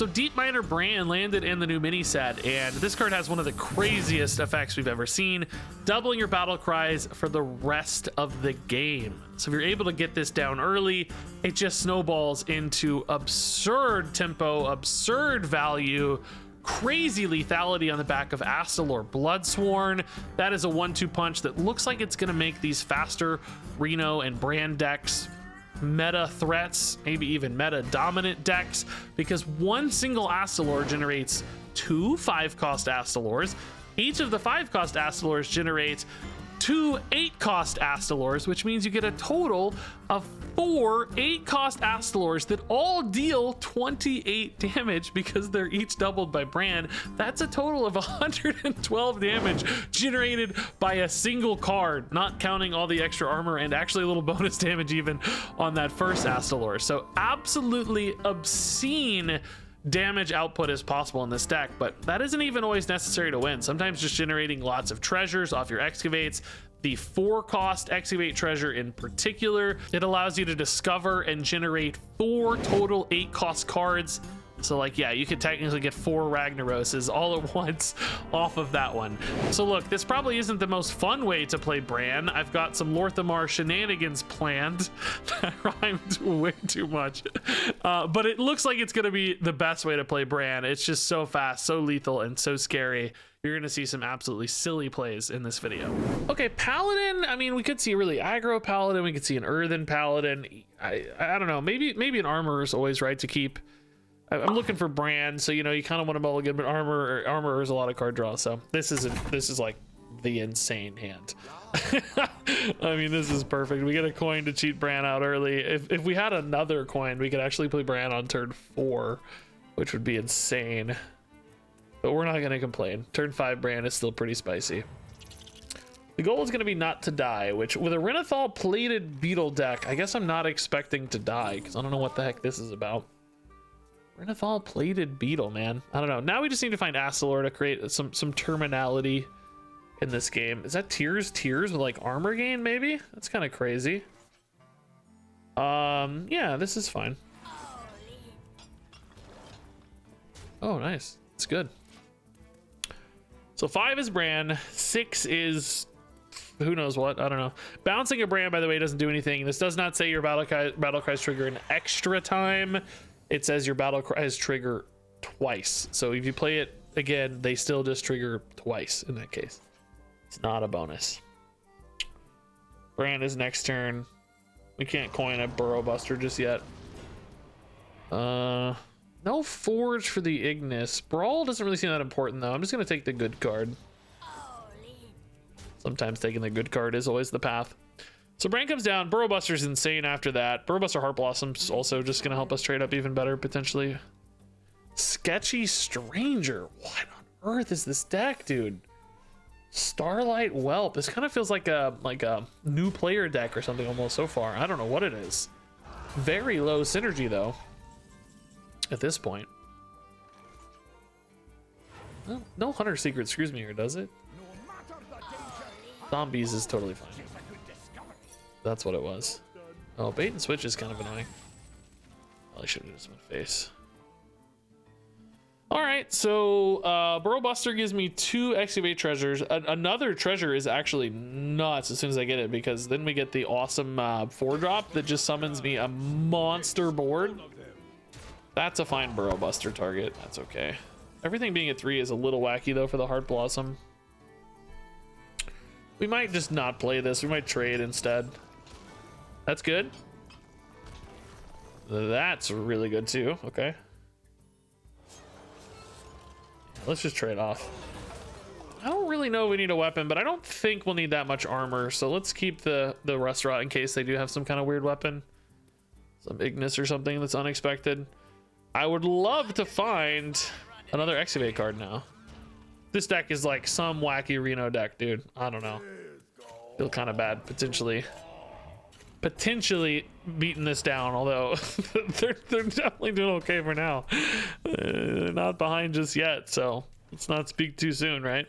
So Deepminer Brann landed in the new mini set, and this card has one of the craziest effects we've ever seen, doubling your battle cries for the rest of the game. So if you're able to get this down early, it just snowballs into absurd tempo, absurd value, crazy lethality on the back of Astalor Bloodsworn. That is a 1-2 punch that looks like it's going to make these faster Reno and Brann decks meta threats, maybe even meta dominant decks, because one single Astalor generates 2 5-cost Astalors. Each of the 5-cost Astalors generates 2 8-cost Astalors, which means you get a total of 4 8-cost Astalors that all deal 28 damage because they're each doubled by Brann. That's a total of 112 damage generated by a single card, not counting all the extra armor and actually a little bonus damage even on that first Astalor. So absolutely obscene damage output is possible in this deck, but that isn't even always necessary to win. Sometimes just generating lots of treasures off your excavates, the 4-cost excavate treasure in particular, it allows you to discover and generate 4 total 8-cost cards. So like, yeah, you could technically get 4 Ragnaroses all at once off of that one. So look, this probably isn't the most fun way to play Brann. I've got some Lorthamar shenanigans planned. That rhymed way too much. But it looks like it's going to be the best way to play Brann. It's just so fast, so lethal, and so scary. You're going to see some absolutely silly plays in this video. Okay, Paladin. I mean, we could see a really aggro Paladin. We could see an Earthen Paladin. I don't know. Maybe an Armorer is always right to keep. I'm looking for Brann, so you know you kind of want to mulligan, but armor is a lot of card draw. So this is like the insane hand. I mean, this is perfect. We get a coin to cheat Brann out early. If we had another coin, we could actually play Brann on turn 4, which would be insane. But we're not going to complain. Turn 5 Brann is still pretty spicy. The goal is going to be not to die, which with a Renathal plated beetle deck, I guess I'm not expecting to die because I don't know what the heck this is about. Renathal plated beetle, man. I don't know. Now we just need to find Astalor to create some terminality in this game. Is that tears with like armor gain? Maybe that's kind of crazy. Yeah, this is fine. Oh, nice. It's good. So 5 is Brann, 6 is who knows what. I don't know. Bouncing a Brann, by the way, doesn't do anything. This does not say your battle cries trigger an extra time. It says your battle cries trigger twice. So if you play it again, they still just trigger twice in that case. It's not a bonus. Brann is next turn. We can't coin a Burrow Buster just yet. No Forge for the Ignis. Brawl doesn't really seem that important though. I'm just gonna take the good card. Sometimes taking the good card is always the path. So Brann comes down. Burrow Buster's insane after that. Burrow Buster Heart Blossom's also just gonna help us trade up even better potentially. Sketchy Stranger. What on earth is this deck, dude? Starlight Whelp. This kind of feels like a new player deck or something almost so far. I don't know what it is. Very low synergy though. At this point. Well, no Hunter Secret screws me here, does it? Zombies is totally fine. That's what it was. Oh, bait and switch is kind of annoying. Probably should have just went face. All right, so Burrow Buster gives me 2 excavate treasures. Another treasure is actually nuts as soon as I get it, because then we get the awesome 4-drop that just summons me a monster board. That's a fine Burrow Buster target. That's okay. Everything being at 3 is a little wacky though for the Heart Blossom. We might just not play this. We might trade instead. That's good. That's really good too. Okay. Let's just trade off. I don't really know if we need a weapon, but I don't think we'll need that much armor. So let's keep the restaurant in case they do have some kind of weird weapon. Some Ignis or something that's unexpected. I would love to find another excavate card now. This deck is like some wacky Reno deck, dude. I don't know. Feel kind of bad potentially beating this down, although they're definitely doing okay for now. They're not behind just yet, so let's not speak too soon, right?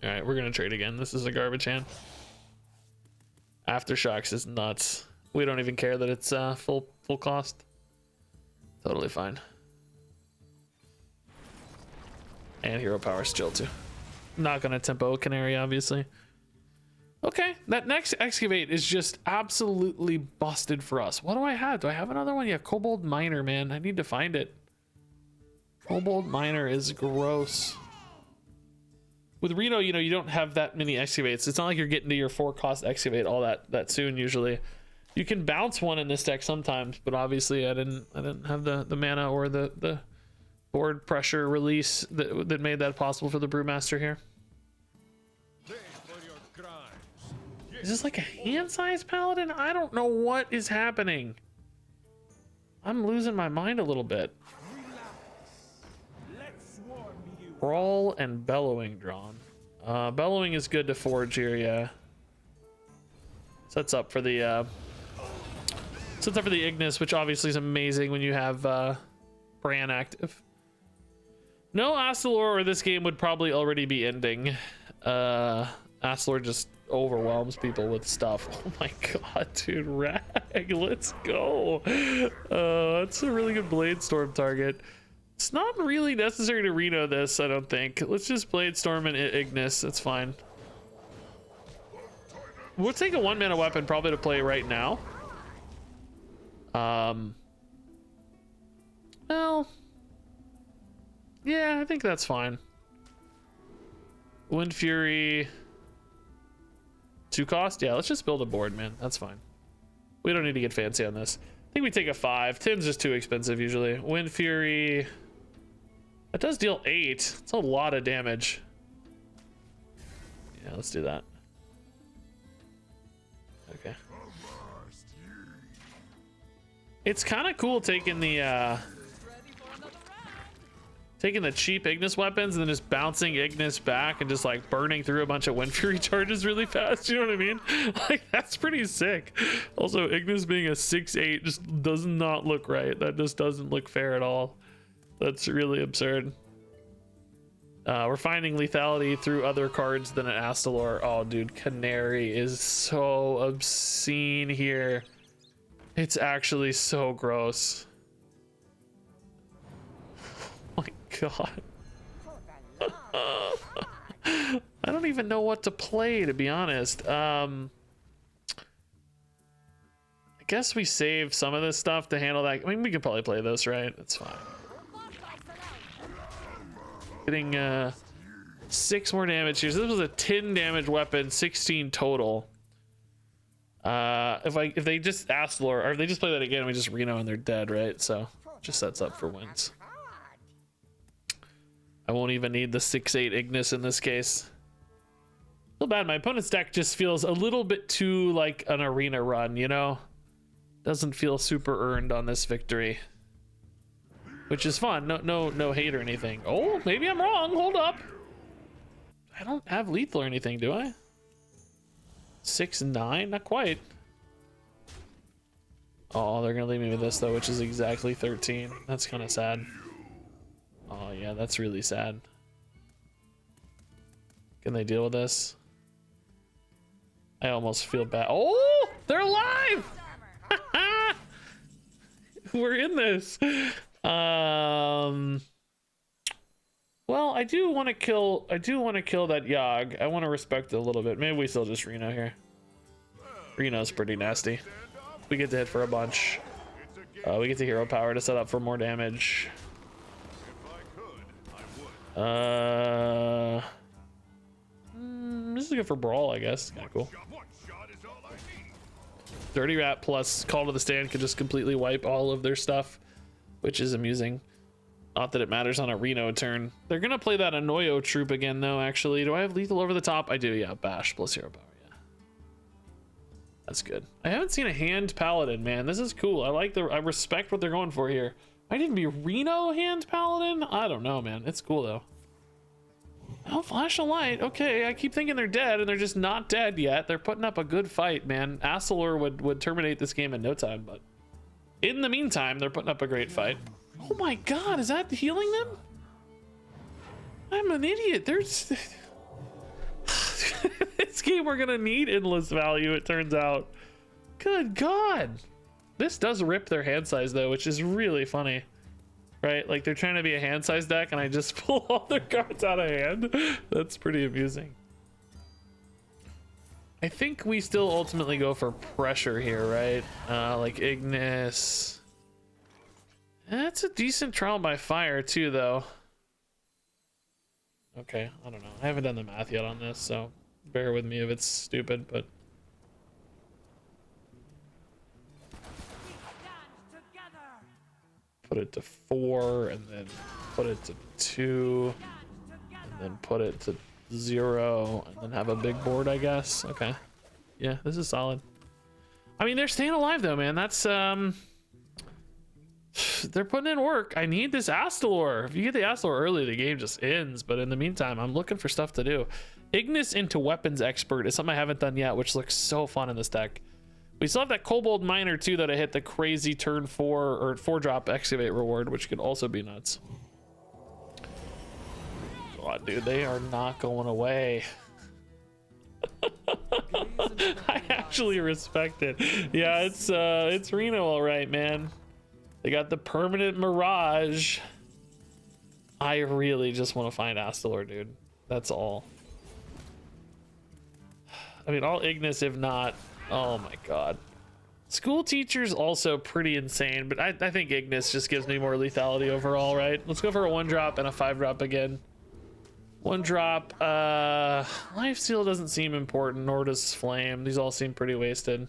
All right, we're gonna trade again. This is a garbage hand. Aftershocks is nuts. We don't even care that it's full cost. Totally fine. And hero power still too. Not gonna tempo Canary, obviously. Okay, that next excavate is just absolutely busted for us. What do I have? Do I have another one? Yeah, Kobold Miner, man. I need to find it. Kobold Miner is gross. With Reno, you know, you don't have that many excavates. It's not like you're getting to your 4-cost excavate all that soon usually. You can bounce one in this deck sometimes, but obviously I didn't have the mana or the board pressure release that made that possible for the Brewmaster here. Is this like a hand-sized paladin? I don't know what is happening. I'm losing my mind a little bit. Brawl and Bellowing drawn. Bellowing is good to forge here, yeah. Sets up for the Ignis, which obviously is amazing when you have Brann active. No Astalor or this game would probably already be ending. Astalor just overwhelms people with stuff. Oh my god, dude, Rag, let's go. That's a really good Blade Storm target. It's not really necessary to Reno this, I don't think. Let's just Blade Storm and Ignis, that's fine. We'll take a 1-mana weapon probably to play right now. Well, yeah, I think that's fine. Wind Fury, 2 cost? Yeah, let's just build a board, man. That's fine. We don't need to get fancy on this. I think we take a 5. 10's just too expensive usually. Wind Fury. That does deal 8. It's a lot of damage. Yeah, let's do that. Okay. It's kind of cool taking the cheap Ignis weapons and then just bouncing Ignis back and just like burning through a bunch of Wind Fury charges really fast. You know what I mean? Like, that's pretty sick. Also, Ignis being a 6/8 just does not look right. That just doesn't look fair at all. That's really absurd. We're finding lethality through other cards than an Astalor. Oh, dude, Canary is so obscene here. It's actually so gross. Oh my god. I don't even know what to play, to be honest. I guess we save some of this stuff to handle that. I mean, we could probably play this, right? That's fine. Getting 6 more damage here. So this was a 10 damage weapon, 16 total. If they just Astalor, or if they just play that again, we just Reno and they're dead, right? So just sets up for wins. I won't even need the 6/8 Ignis in this case. Feel bad. My opponent's deck just feels a little bit too like an arena run, you know? Doesn't feel super earned on this victory, which is fun. No hate or anything. Oh, maybe I'm wrong. Hold up. I don't have lethal or anything, do I? 6/9, not quite. Oh, they're gonna leave me with this though, which is exactly 13. That's kind of sad. Oh yeah, that's really sad. Can they deal with this? I almost feel bad. Oh, they're alive. We're in this. Well, I do want to kill that Yogg. I want to respect it a little bit. Maybe we still just Reno here. Reno's pretty nasty. We get to hit for a bunch. We get to hero power to set up for more damage. This is good for brawl, I guess. Kind of cool. Dirty Rat plus Call to the Stand could just completely wipe all of their stuff, which is amusing. Not that it matters on a Reno turn. They're gonna play that Anoyo troop again though, actually. Do I have lethal over the top? I do, yeah. Bash plus hero power, yeah. That's good. I haven't seen a hand paladin, man. This is cool. I respect what they're going for here. Might even be Reno hand paladin? I don't know, man. It's cool though. Oh, flash a light. Okay, I keep thinking they're dead and they're just not dead yet. They're putting up a good fight, man. Astalor would terminate this game in no time, but in the meantime, they're putting up a great fight. Oh my god, is that healing them? I'm an idiot. There's this game we're gonna need endless value, it turns out. Good god. This does rip their hand size though, which is really funny. right? Like they're trying to be a hand size deck and I just pull all their cards out of hand. That's pretty amusing. I think we still ultimately go for pressure here, right? Like Ignis. That's a decent trial by fire too, though. Okay, I don't know. I haven't done the math yet on this, so bear with me if it's stupid, but put it to 4 and then put it to 2 and then put it to 0 and then have a big board, I guess. Okay. Yeah, this is solid. I mean, they're staying alive though, man. That's they're putting in work. I need this Astalor. If you get the Astalor early, the game just ends. But in the meantime, I'm looking for stuff to do. Ignis into Weapons Expert is something I haven't done yet, which looks so fun in this deck. We still have that Kobold Miner too that I hit the crazy turn 4 or 4-drop Excavate reward, which could also be nuts. God, dude, they are not going away. I actually respect it. Yeah, it's Reno all right, man. They got the permanent Mirage. I really just want to find Astalor, dude. That's all. I mean, all Ignis if not. Oh my god. School teacher's also pretty insane, but I think Ignis just gives me more lethality overall, right? Let's go for a 1-drop and a 5-drop again. 1-drop. Life Steal doesn't seem important, nor does Flame. These all seem pretty wasted.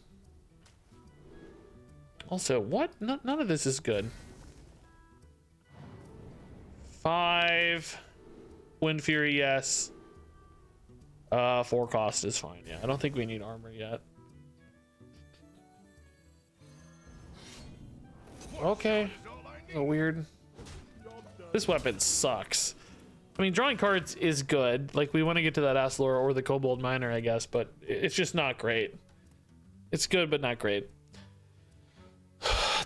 Also, what? None of this is good. 5. Wind Fury, yes. 4 cost is fine. Yeah, I don't think we need armor yet. Okay. Weird. This weapon sucks. I mean, drawing cards is good. Like, we want to get to that Astalor or the Kobold Miner, I guess, but it's just not great. It's good, but not great.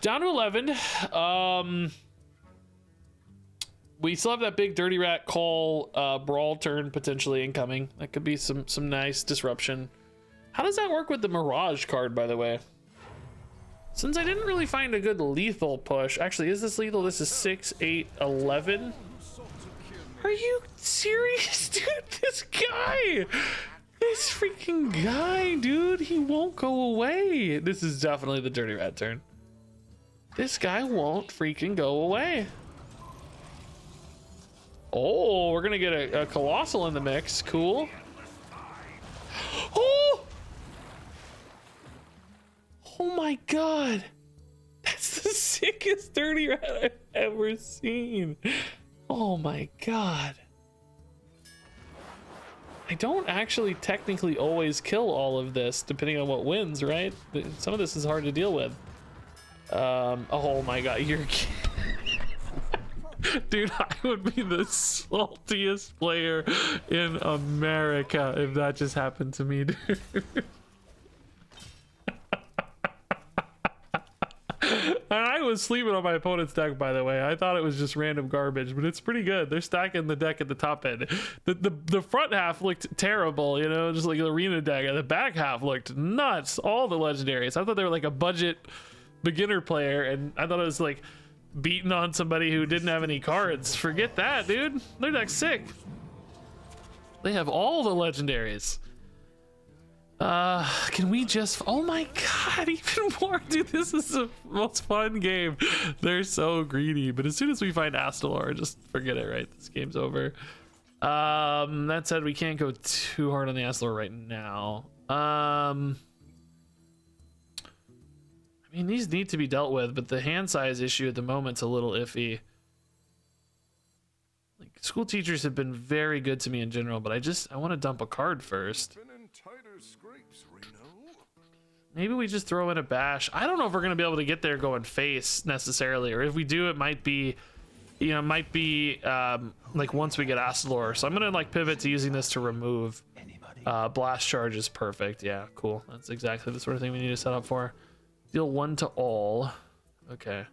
Down to 11. We still have that big Dirty Rat call brawl turn potentially incoming. That could be some nice disruption. How does that work with the Mirage card, by the way? Since I didn't really find a good lethal push. Actually, is this lethal? This is 6, 8, 11. Are you serious, dude? This guy! This freaking guy, dude. He won't go away. This is definitely the Dirty Rat turn. This guy won't freaking go away. Oh, we're gonna get a Colossal in the mix. Cool. Oh! Oh my god. That's the sickest Dirty Rat I've ever seen. Oh my god. I don't actually technically always kill all of this, depending on what wins, right? Some of this is hard to deal with. Oh my god, you're dude, I would be the saltiest player in America if that just happened to me, dude. And I was sleeping on my opponent's deck, by the way. I thought it was just random garbage, but it's pretty good. They're stacking the deck at the top end. The front half looked terrible, you know, just like the arena deck. And the back half looked nuts. All the legendaries. I thought they were like a budget beginner player, and I thought it was like beating on somebody who didn't have any cards. Forget that, dude. Their deck's sick. They have all the legendaries. Can we just, oh my god, even more, dude. This is the most fun game. They're so greedy, but as soon as we find Astalor, just forget it, right? This game's over. That said, we can't go too hard on the Astalor right now. I mean, these need to be dealt with, but the hand size issue at the moment's a little iffy. Like, school teachers have been very good to me in general, but I want to dump a card first. Maybe we just throw in a bash. I don't know if we're gonna be able to get there going face necessarily, or if we do, it might be, you know, like once we get Astalor. So I'm gonna like pivot to using this to remove. Blast charge is perfect. Yeah, cool. That's exactly the sort of thing we need to set up for. Deal 1 to all. Okay.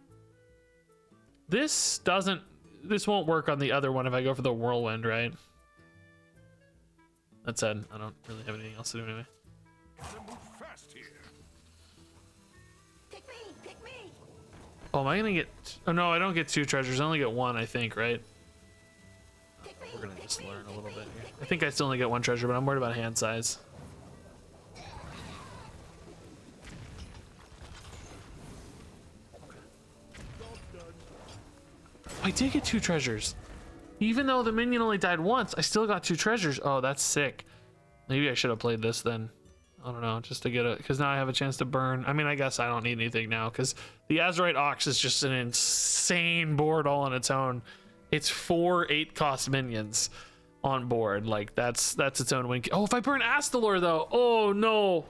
This won't work on the other one if I go for the whirlwind, right? That said, I don't really have anything else to do anyway. Oh, am I gonna get? Oh no, I don't get 2 treasures. I only get 1, I think, right? We're gonna just learn a little bit here. I think I still only get 1 treasure, but I'm worried about hand size. I did get 2 treasures. Even though the minion only died once, I still got 2 treasures. Oh, that's sick. Maybe I should have played this then. I don't know, just to get it, because now I have a chance to burn. I mean, I guess I don't need anything now, because the Azurite Ox is just an insane board all on its own. It's 4 8-cost minions on board. Like, that's its own win. Oh, if I burn Astalor, though. Oh, no.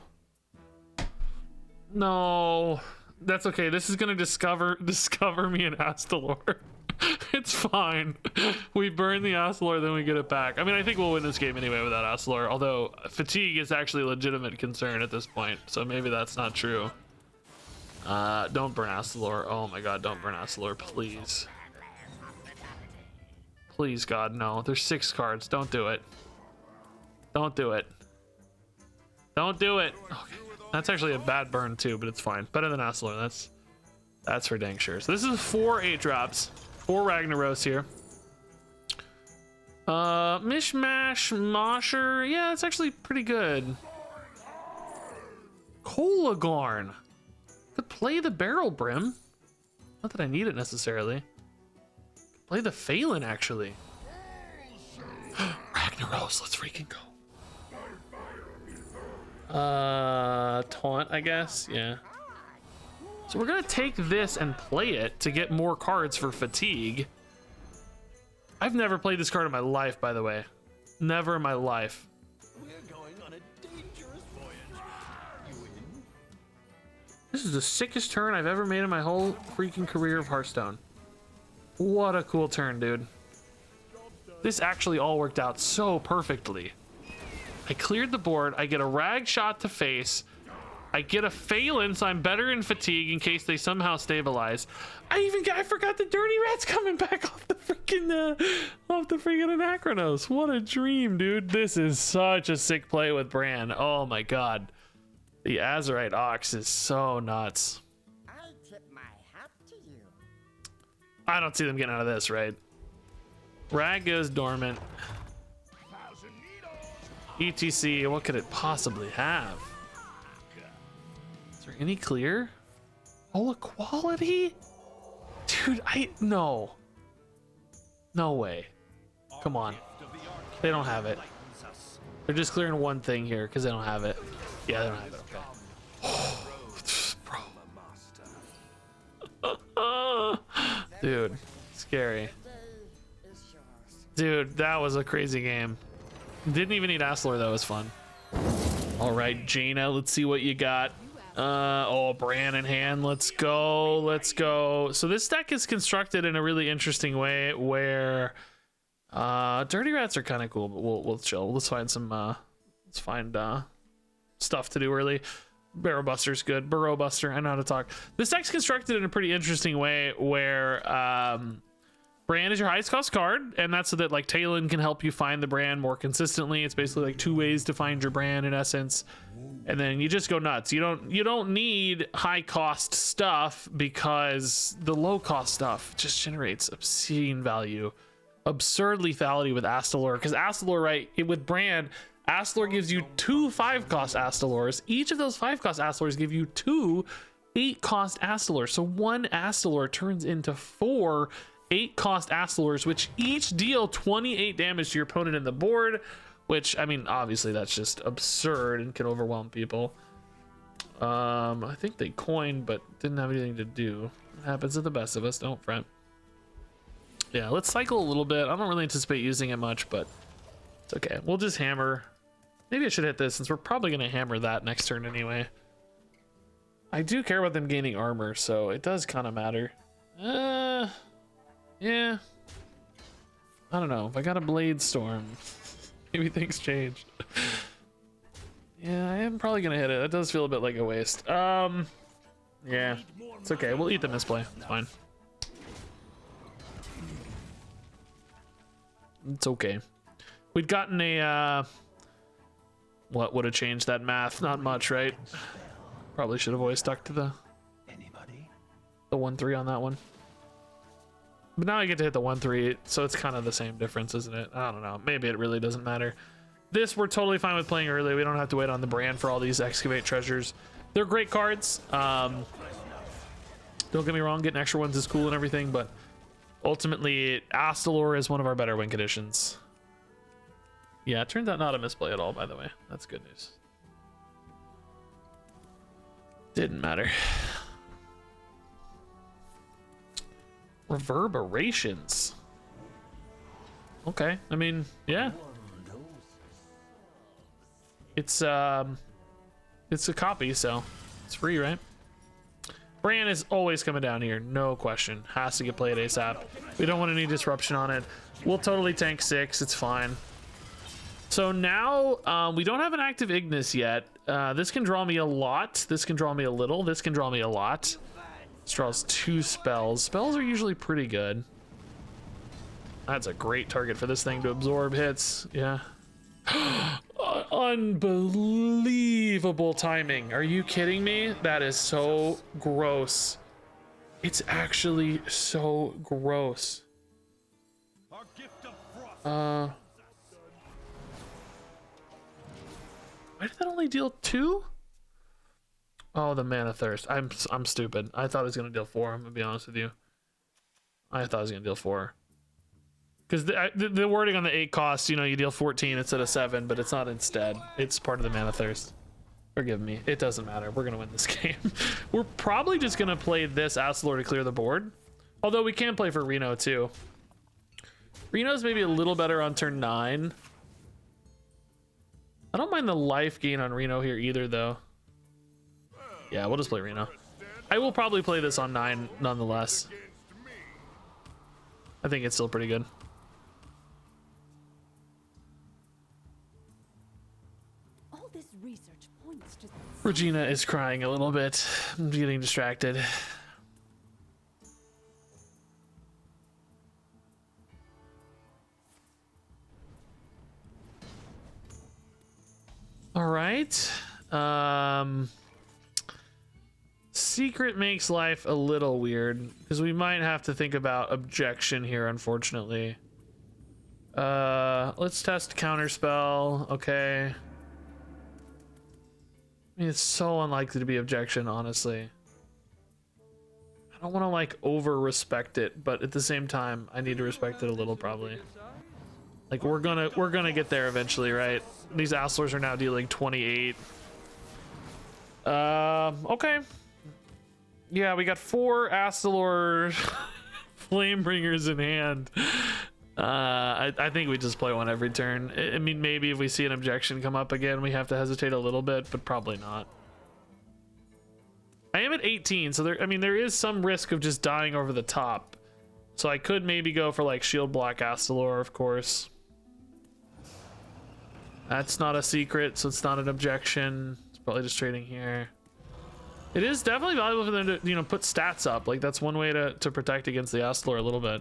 No. That's okay. This is going to discover me an Astalor. It's fine. We burn the Astalor, then we get it back. I mean, I think we'll win this game anyway without Astalor, although fatigue is actually a legitimate concern at this point, so maybe that's not true. Don't burn Astalor. Oh my god, don't burn Astalor, please. Please, God, no. There's 6 cards. Don't do it. Don't do it. Don't do it. Okay. That's actually a bad burn too, but it's fine. Better than Astalor. That's for dang sure. So this is 4 8-drops. 4 Ragnaros here. Mishmash, Mosher. Yeah, it's actually pretty good. Kolagorn. Could play the Barrel Brim. Not that I need it necessarily. Could play the Phelan, actually. Ragnaros, let's freaking go. Taunt, I guess. Yeah. So we're gonna take this and play it to get more cards for fatigue. I've never played this card in my life, by the way. Never in my life. We're going on a dangerous voyage. You in? This is the sickest turn I've ever made in my whole freaking career of Hearthstone. What a cool turn, dude. This actually all worked out so perfectly. I cleared the board, I get a rag shot to face, I get a Phelan, so I'm better in fatigue in case they somehow stabilize. I forgot the Dirty Rat's coming back off the freaking Anachronos. What a dream, dude. This is such a sick play with Brann. Oh my god. The Azurite Ox is so nuts. I tip my hat to you. I don't see them getting out of this, right? Rag goes dormant. ETC, what could it possibly have? Is there any clear? Oh, equality? Dude, no. No way. Come on. They don't have it. They're just clearing one thing here because they don't have it. Yeah, they don't have it. Okay. Bro. Dude, scary. Dude, that was a crazy game. Didn't even need Astalor though, it was fun. All right, Jaina, let's see what you got. Oh, Brann in hand, let's go, let's go. So this deck is constructed in a really interesting way where Dirty Rats are kind of cool, but we'll chill. Let's find some stuff to do early. Barrow Buster's good. Burrow Buster, I know how to talk. This deck's constructed in a pretty interesting way where Brann is your highest cost card, and that's so that like Talon can help you find the Brann more consistently. It's basically like 2 ways to find your Brann in essence, and then you just go nuts. You don't need high cost stuff because the low cost stuff just generates obscene value, absurd lethality with Astalor. Because Astalor, right, with Brann, Astalor gives you 2 5-cost Astalors. Each of those 5-cost Astalors give you 2 8-cost Astalors. So 1 Astalor turns into 4 8-cost Astalors, which each deal 28 damage to your opponent in the board, which, I mean, obviously that's just absurd and can overwhelm people. I think they coined, but didn't have anything to do. It happens to the best of us, don't fret. Yeah, let's cycle a little bit. I don't really anticipate using it much, but it's okay. We'll just hammer. Maybe I should hit this since we're probably going to hammer that next turn anyway. I do care about them gaining armor, so it does kind of matter. Yeah, I don't know. If I got a Blade Storm, maybe things changed. Yeah, I am probably gonna hit it. That does feel a bit like a waste. Yeah, it's okay. We'll eat the misplay. It's fine. It's okay. We'd gotten a what would have changed that math? Not much, right? Probably should have always stuck to the the 1-3 on that one. But now I get to hit the 1-3, so it's kind of the same difference, isn't it? I don't know. Maybe it really doesn't matter. This we're totally fine with playing early. We don't have to wait on the Brann for all these excavate treasures. They're great cards. Don't get me wrong, getting extra ones is cool and everything, but ultimately, Astalor is one of our better win conditions. Yeah, it turns out not a misplay at all, by the way. That's good news. Didn't matter. Reverberations. Okay, I mean, yeah. It's a copy, so it's free, right? Brann is always coming down here, no question. Has to get played ASAP. We don't want any disruption on it. We'll totally tank 6, it's fine. So now we don't have an active Ignis yet. This can draw me a lot. This can draw me a little. This can draw me a lot. This draws 2 spells. Spells are usually pretty good. That's a great target for this thing to absorb hits. Yeah. Unbelievable timing. Are you kidding me? That is so gross. It's actually so gross. Why did that only deal 2? Oh, the Mana Thirst. I'm stupid. I thought it was gonna deal 4. I'm gonna be honest with you. I thought it was gonna deal 4. Because the wording on the 8 cost, you know, you deal 14 instead of 7, but it's not instead. It's part of the Mana Thirst. Forgive me. It doesn't matter. We're gonna win this game. We're probably just gonna play this Astalor to clear the board. Although we can play for Reno too. Reno's maybe a little better on turn 9. I don't mind the life gain on Reno here either, though. Yeah, we'll just play Reno. I will probably play this on 9 nonetheless. I think it's still pretty good. All this research points to... Regina is crying a little bit. I'm getting distracted. All right. Secret makes life a little weird because we might have to think about objection here, unfortunately. Let's test counterspell. Okay. I mean, it's so unlikely to be objection, honestly. I don't want to like over respect it, but at the same time, I need to respect it a little probably. Like we're gonna get there eventually, right? These Astlers are now dealing 28. Okay. Yeah, we got 4 Astalor Flamebringers in hand. I think we just play one every turn. I mean, maybe if we see an objection come up again, we have to hesitate a little bit, but probably not. I am at 18, so there is some risk of just dying over the top. So I could maybe go for like Shield Block Astalor, of course. That's not a secret, so it's not an objection. It's probably just trading here. It is definitely valuable for them to, you know, put stats up. Like that's one way to protect against the Astalor a little bit.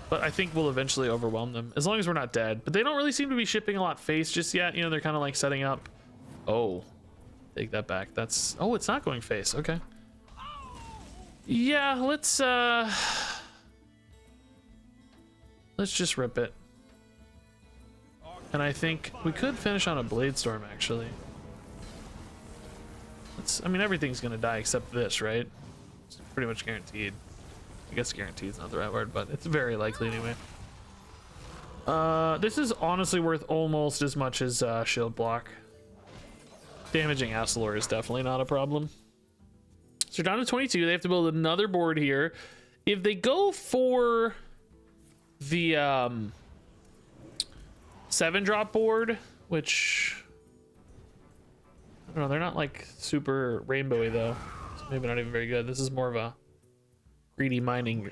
But I think we'll eventually overwhelm them as long as we're not dead. But they don't really seem to be shipping a lot face just yet. You know, they're kind of like setting up. Oh, take that back. That's, oh, it's not going face. Okay. Yeah, let's just rip it. And I think we could finish on a Blade Storm actually. I mean, everything's gonna die except this, right? It's pretty much guaranteed. I guess guaranteed is not the right word, but it's very likely anyway. This is honestly worth almost as much as Shield Block. Damaging Astalor is definitely not a problem. So down to 22. They have to build another board here. If they go for the 7-drop board, which I don't know, they're not like super rainbowy though, so maybe not even very good. This is more of a greedy mining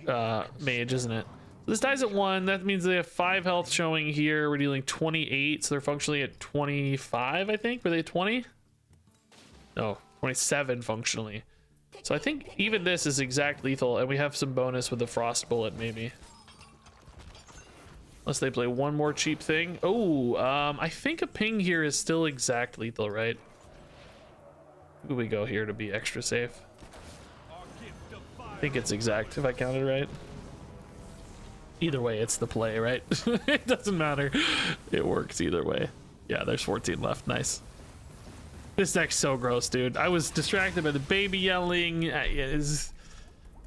mage, isn't it? So this dies at 1. That means they have 5 health showing here. We're dealing 28, so they're functionally at 25, I think. Were they 20? No, 27 functionally. So I think even this is exact lethal, and we have some bonus with the frost bullet maybe. Unless they play one more cheap thing. Oh, I think a ping here is still exact lethal, right? Who do we go here to be extra safe? I think it's exact if I counted right. Either way, it's the play, right? It doesn't matter. It works either way. Yeah, there's 14 left. Nice. This deck's so gross, dude. I was distracted by the baby yelling.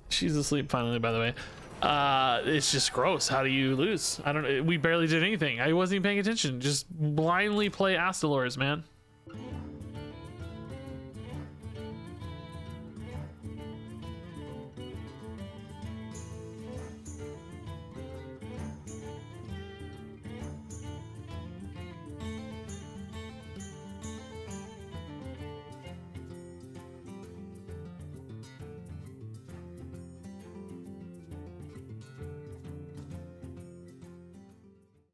She's asleep finally, by the way. It's just gross. How do you lose? I don't know. We barely did anything. I wasn't even paying attention. Just blindly play Astalors, man.